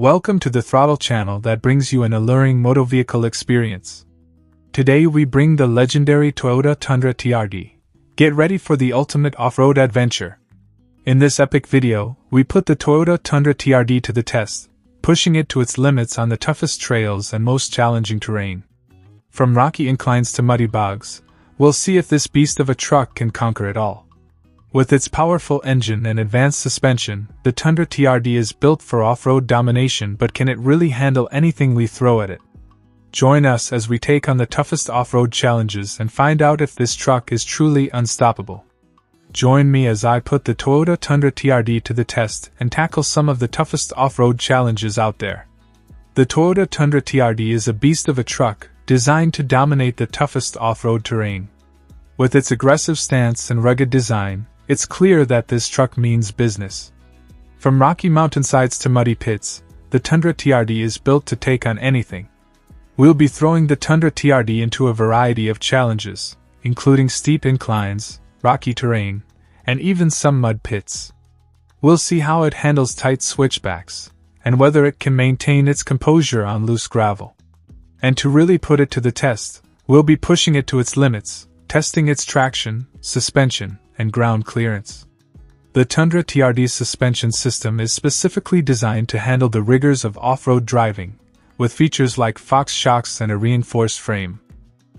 Welcome to the Throttle channel that brings you an alluring motor vehicle experience. Today we bring the legendary Toyota Tundra TRD. Get ready for the ultimate off-road adventure. In this epic video, we put the Toyota Tundra TRD to the test, pushing it to its limits on the toughest trails and most challenging terrain. From rocky inclines to muddy bogs, we'll see if this beast of a truck can conquer it all. With its powerful engine and advanced suspension, the Tundra TRD is built for off-road domination, but can it really handle anything we throw at it? Join us as we take on the toughest off-road challenges and find out if this truck is truly unstoppable. Join me as I put the Toyota Tundra TRD to the test and tackle some of the toughest off-road challenges out there. The Toyota Tundra TRD is a beast of a truck, designed to dominate the toughest off-road terrain. With its aggressive stance and rugged design, it's clear that this truck means business. From rocky mountainsides to muddy pits, the Tundra TRD is built to take on anything. We'll be throwing the Tundra TRD into a variety of challenges, including steep inclines, rocky terrain, and even some mud pits. We'll see how it handles tight switchbacks, and whether it can maintain its composure on loose gravel. And to really put it to the test, we'll be pushing it to its limits, testing its traction, suspension, and ground clearance. The Tundra TRD's suspension system is specifically designed to handle the rigors of off-road driving, with features like Fox shocks and a reinforced frame.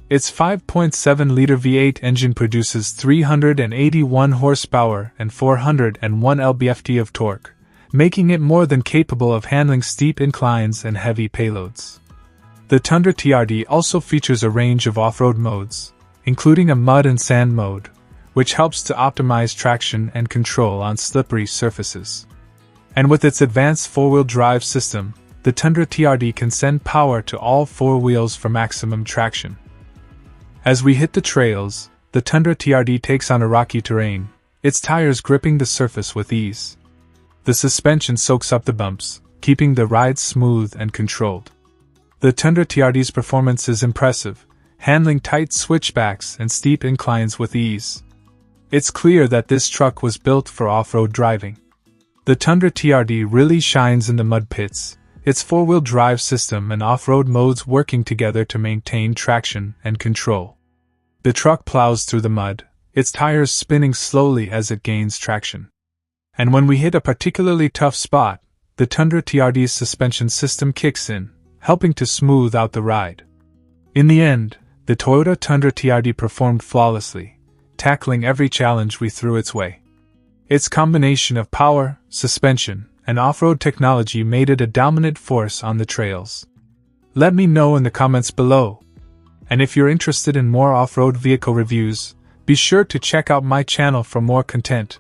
Its 5.7-liter V8 engine produces 381 horsepower and 401 lb-ft of torque, making it more than capable of handling steep inclines and heavy payloads. The Tundra TRD also features a range of off-road modes, including a mud and sand mode, which helps to optimize traction and control on slippery surfaces. And with its advanced four-wheel drive system, the Tundra TRD can send power to all four wheels for maximum traction. As we hit the trails, the Tundra TRD takes on a rocky terrain, its tires gripping the surface with ease. The suspension soaks up the bumps, keeping the ride smooth and controlled. The Tundra TRD's performance is impressive, handling tight switchbacks and steep inclines with ease. It's clear that this truck was built for off-road driving. The Tundra TRD really shines in the mud pits, its four-wheel drive system and off-road modes working together to maintain traction and control. The truck plows through the mud, its tires spinning slowly as it gains traction. And when we hit a particularly tough spot, the Tundra TRD's suspension system kicks in, helping to smooth out the ride. In the end, the Toyota Tundra TRD performed flawlessly, tackling every challenge we threw its way. Its combination of power, suspension, and off-road technology made it a dominant force on the trails. Let me know in the comments below. And if you're interested in more off-road vehicle reviews, be sure to check out my channel for more content.